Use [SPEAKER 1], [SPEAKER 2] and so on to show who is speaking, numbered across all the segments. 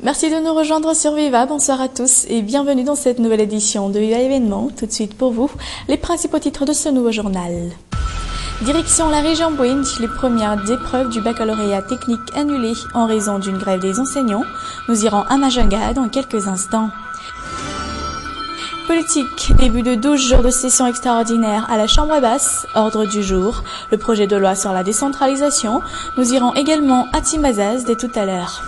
[SPEAKER 1] Merci de nous rejoindre sur Viva. Bonsoir à tous et bienvenue dans cette nouvelle édition de Viva Événement. Tout de suite pour vous, les principaux titres de ce nouveau journal. Direction la région Bouin, les premières épreuves du baccalauréat technique annulées en raison d'une grève des enseignants. Nous irons à Majunga dans quelques instants. Politique, début de 12 jours de session extraordinaire à la Chambre basse, ordre du jour, le projet de loi sur la décentralisation. Nous irons également à Timbazaz dès tout à l'heure.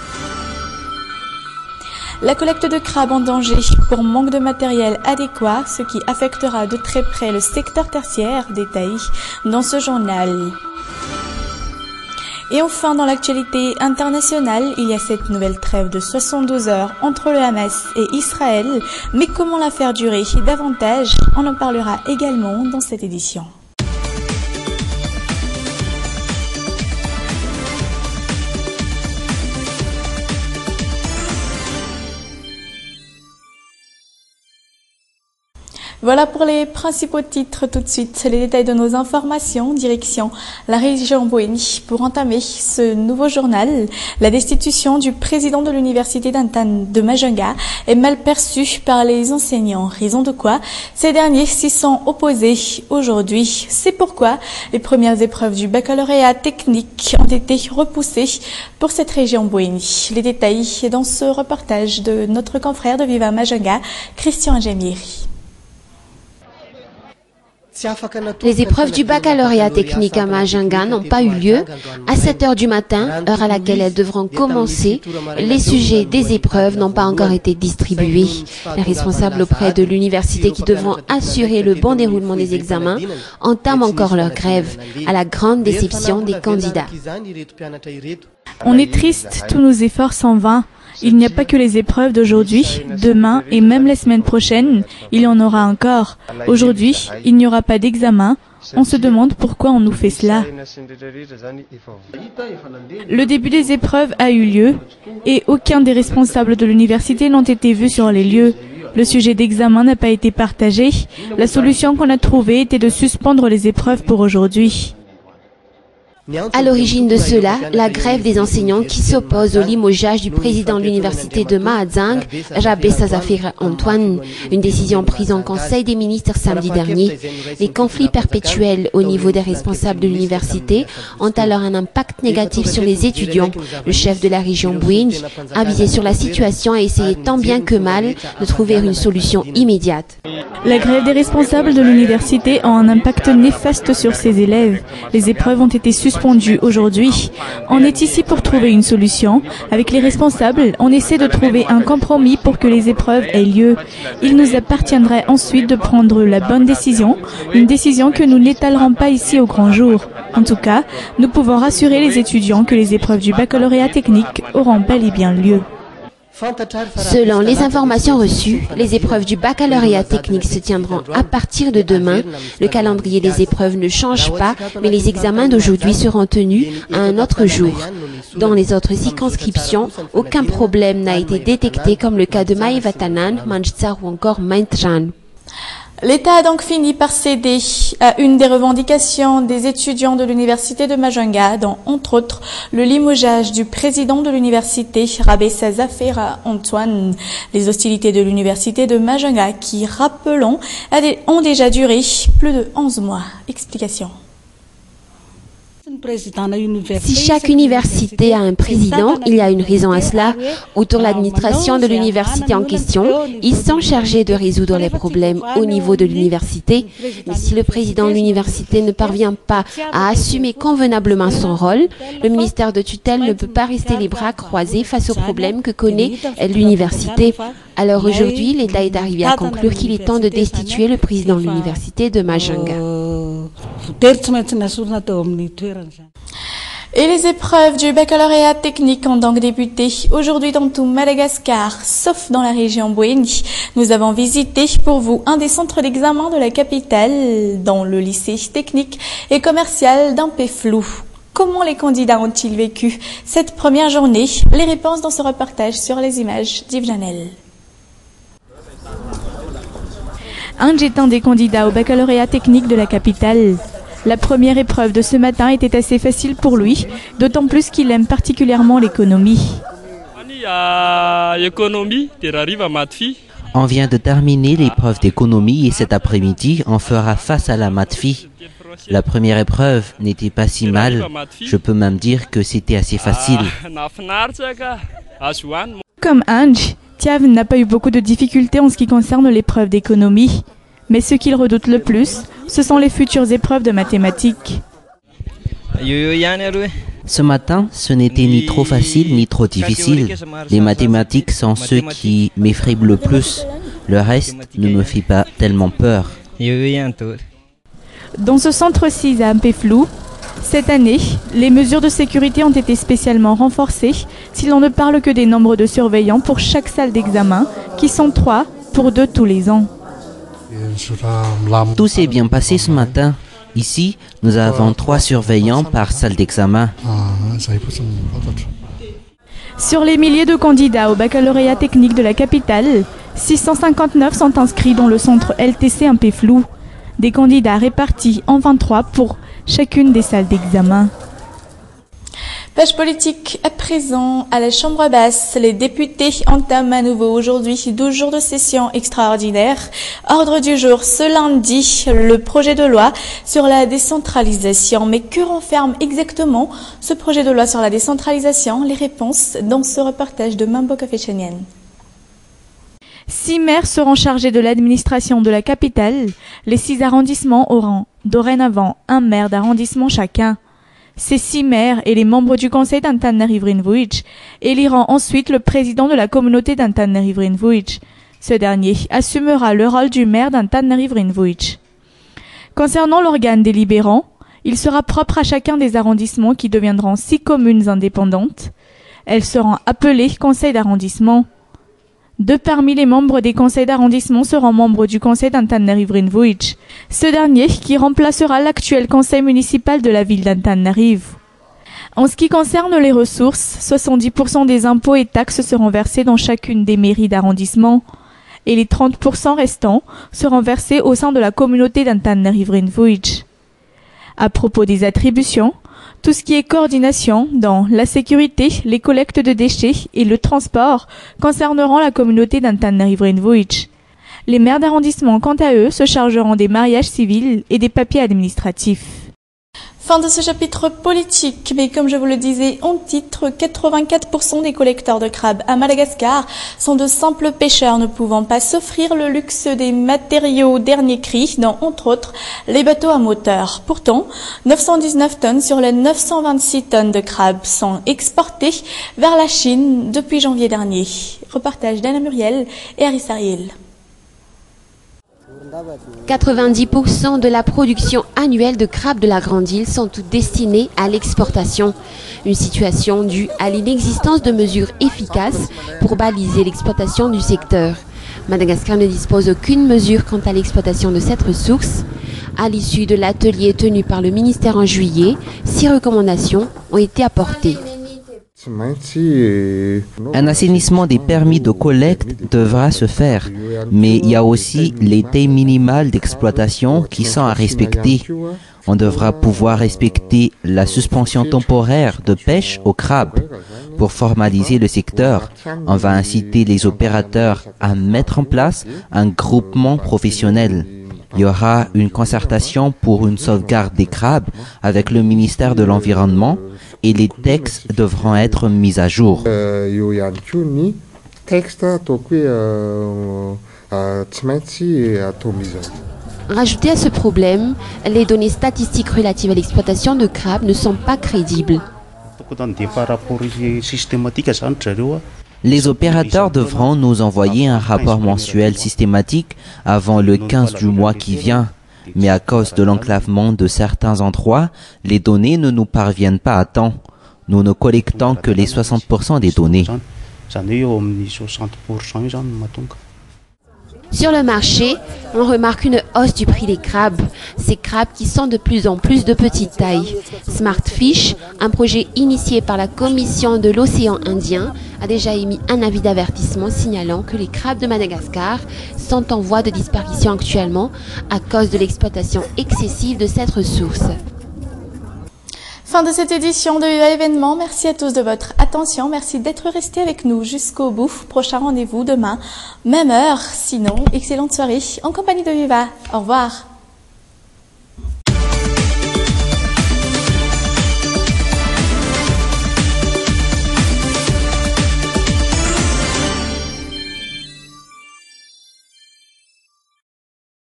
[SPEAKER 1] La collecte de crabes en danger pour manque de matériel adéquat, ce qui affectera de très près le secteur tertiaire, détaillé dans ce journal. Et enfin, dans l'actualité internationale, il y a cette nouvelle trêve de 72 heures entre le Hamas et Israël. Mais comment la faire durer davantage? On en parlera également dans cette édition. Voilà pour les principaux titres. Tout de suite, les détails de nos informations. Direction la région Bouéni pour entamer ce nouveau journal. La destitution du président de l'université d'Antan de Majunga est mal perçue par les enseignants. Raison de quoi ces derniers s'y sont opposés aujourd'hui. C'est pourquoi les premières épreuves du baccalauréat technique ont été repoussées pour cette région Bouéni. Les détails dans ce reportage de notre confrère de Viva Majunga, Christian Jamiri.
[SPEAKER 2] Les épreuves du baccalauréat technique à Majunga n'ont pas eu lieu. À 7 heures du matin, heure à laquelle elles devront commencer, les sujets des épreuves n'ont pas encore été distribués. Les responsables auprès de l'université qui devront assurer le bon déroulement des examens entament encore leur grève, à la grande déception des candidats.
[SPEAKER 3] On est triste, tous nos efforts sont vains. Il n'y a pas que les épreuves d'aujourd'hui, demain et même la semaine prochaine, il y en aura encore. Aujourd'hui, il n'y aura pas d'examen. On se demande pourquoi on nous fait cela. Le début des épreuves a eu lieu et aucun des responsables de l'université n'ont été vus sur les lieux. Le sujet d'examen n'a pas été partagé. La solution qu'on a trouvée était de suspendre les épreuves pour aujourd'hui.
[SPEAKER 2] À l'origine de cela, la grève des enseignants qui s'oppose au limogeage du président de l'université de Mahazang, Rabé Sazafir Antoine, une décision prise en Conseil des ministres samedi dernier. Les conflits perpétuels au niveau des responsables de l'université ont alors un impact négatif sur les étudiants. Le chef de la région Bouin, avisé sur la situation, a essayé tant bien que mal de trouver une solution immédiate.
[SPEAKER 3] La grève des responsables de l'université a un impact néfaste sur ses élèves. Les épreuves ont été suspendues aujourd'hui. On est ici pour trouver une solution. Avec les responsables, on essaie de trouver un compromis pour que les épreuves aient lieu. Il nous appartiendrait ensuite de prendre la bonne décision, une décision que nous n'étalerons pas ici au grand jour. En tout cas, nous pouvons rassurer les étudiants que les épreuves du baccalauréat technique auront bel et bien lieu.
[SPEAKER 2] Selon les informations reçues, les épreuves du baccalauréat technique se tiendront à partir de demain. Le calendrier des épreuves ne change pas, mais les examens d'aujourd'hui seront tenus à un autre jour. Dans les autres circonscriptions, aucun problème n'a été détecté comme le cas de Maïvatanan, Manchtsar ou encore Maintran.
[SPEAKER 1] L'État a donc fini par céder à une des revendications des étudiants de l'université de Majunga, dont entre autres le limogeage du président de l'université, Rabé Sazafir Antoine. Les hostilités de l'université de Majunga qui, rappelons, ont déjà duré plus de 11 mois. Explication.
[SPEAKER 2] Si chaque université a un président, il y a une raison à cela. Autour de l'administration de l'université en question, ils sont chargés de résoudre les problèmes au niveau de l'université. Mais si le président de l'université ne parvient pas à assumer convenablement son rôle, le ministère de tutelle ne peut pas rester les bras croisés face aux problèmes que connaît l'université. Alors aujourd'hui, l'État est arrivé à conclure qu'il est temps de destituer le président de l'université de Majunga.
[SPEAKER 1] Et les épreuves du baccalauréat technique ont donc débuté aujourd'hui dans tout Madagascar, sauf dans la région Bouéni. Nous avons visité pour vous un des centres d'examen de la capitale, dans le lycée technique et commercial d'Ampeflou. Comment les candidats ont-ils vécu cette première journée? Les réponses dans ce reportage sur les images d'Yves Janel.
[SPEAKER 3] Ange est un des candidats au baccalauréat technique de la capitale. La première épreuve de ce matin était assez facile pour lui, d'autant plus qu'il aime particulièrement l'économie.
[SPEAKER 4] On vient de terminer l'épreuve d'économie et cet après-midi, on fera face à la maths phi. La première épreuve n'était pas si mal. Je peux même dire que c'était assez facile.
[SPEAKER 3] Comme Ange, Tiav n'a pas eu beaucoup de difficultés en ce qui concerne l'épreuve d'économie. Mais ce qu'il redoute le plus, ce sont les futures épreuves de mathématiques.
[SPEAKER 4] Ce matin, ce n'était ni trop facile ni trop difficile. Les mathématiques sont ceux qui m'effraient le plus. Le reste ne me fait pas tellement peur.
[SPEAKER 3] Dans ce centre 6 à Mpeflou, cette année, les mesures de sécurité ont été spécialement renforcées si l'on ne parle que des nombres de surveillants pour chaque salle d'examen, qui sont 3 pour 2 tous les ans.
[SPEAKER 4] Tout s'est bien passé ce matin. Ici, nous avons 3 surveillants par salle d'examen.
[SPEAKER 3] Sur les milliers de candidats au baccalauréat technique de la capitale, 659 sont inscrits dans le centre LTC Mpeflou. Des candidats répartis en 23 pour chacune des salles d'examen.
[SPEAKER 1] Page politique à présent à la Chambre basse. Les députés entament à nouveau aujourd'hui 12 jours de session extraordinaire. Ordre du jour ce lundi, le projet de loi sur la décentralisation. Mais que renferme exactement ce projet de loi sur la décentralisation? Les réponses dans ce reportage de Mambo Kafechanian.
[SPEAKER 3] 6 maires seront chargés de l'administration de la capitale. Les 6 arrondissements auront dorénavant un maire d'arrondissement chacun. Ces 6 maires et les membres du conseil d'Antananarivo éliront ensuite le président de la communauté d'Antananarivo. Ce dernier assumera le rôle du maire d'Antananarivo. Concernant l'organe délibérant, il sera propre à chacun des arrondissements qui deviendront 6 communes indépendantes. Elles seront appelées conseils d'arrondissement. 2 parmi les membres des conseils d'arrondissement seront membres du conseil d'Antananarivo. Ce dernier qui remplacera l'actuel conseil municipal de la ville d'Antananarivo. En ce qui concerne les ressources, 70% des impôts et taxes seront versés dans chacune des mairies d'arrondissement et les 30% restants seront versés au sein de la communauté d'Antananarivo. À propos des attributions, tout ce qui est coordination dans la sécurité, les collectes de déchets et le transport concerneront la communauté d'Antananarivo. Les maires d'arrondissement, quant à eux, se chargeront des mariages civils et des papiers administratifs.
[SPEAKER 1] Fin de ce chapitre politique, mais comme je vous le disais en titre, 84% des collecteurs de crabes à Madagascar sont de simples pêcheurs ne pouvant pas s'offrir le luxe des matériaux dernier cri, dont entre autres les bateaux à moteur. Pourtant, 919 tonnes sur les 926 tonnes de crabes sont exportées vers la Chine depuis janvier dernier. Reportage d'Anna Muriel et Aris Ariel.
[SPEAKER 2] 90% de la production annuelle de crabes de la Grande Île sont toutes destinées à l'exportation. Une situation due à l'inexistence de mesures efficaces pour baliser l'exploitation du secteur. Madagascar ne dispose d'aucune mesure quant à l'exploitation de cette ressource. À l'issue de l'atelier tenu par le ministère en juillet, 6 recommandations ont été apportées.
[SPEAKER 4] Un assainissement des permis de collecte devra se faire, mais il y a aussi les tailles minimales d'exploitation qui sont à respecter. On devra pouvoir respecter la suspension temporaire de pêche au crabe. Pour formaliser le secteur, on va inciter les opérateurs à mettre en place un groupement professionnel. Il y aura une concertation pour une sauvegarde des crabes avec le ministère de l'Environnement et les textes devront être mis à jour.
[SPEAKER 2] Rajouté à ce problème, les données statistiques relatives à l'exploitation de crabes ne sont pas crédibles.
[SPEAKER 4] Les opérateurs devront nous envoyer un rapport mensuel systématique avant le 15 du mois qui vient. Mais à cause de l'enclavement de certains endroits, les données ne nous parviennent pas à temps. Nous ne collectons que les 60% des données.
[SPEAKER 2] Sur le marché, on remarque une hausse du prix des crabes. Ces crabes qui sont de plus en plus de petite taille. Smartfish, un projet initié par la Commission de l'océan Indien, a déjà émis un avis d'avertissement signalant que les crabes de Madagascar sont en voie de disparition actuellement à cause de l'exploitation excessive de cette ressource.
[SPEAKER 1] Fin de cette édition de Viva Événement. Merci à tous de votre attention. Merci d'être restés avec nous jusqu'au bout. Prochain rendez-vous demain, même heure. Sinon, excellente soirée en compagnie de Viva. Au revoir.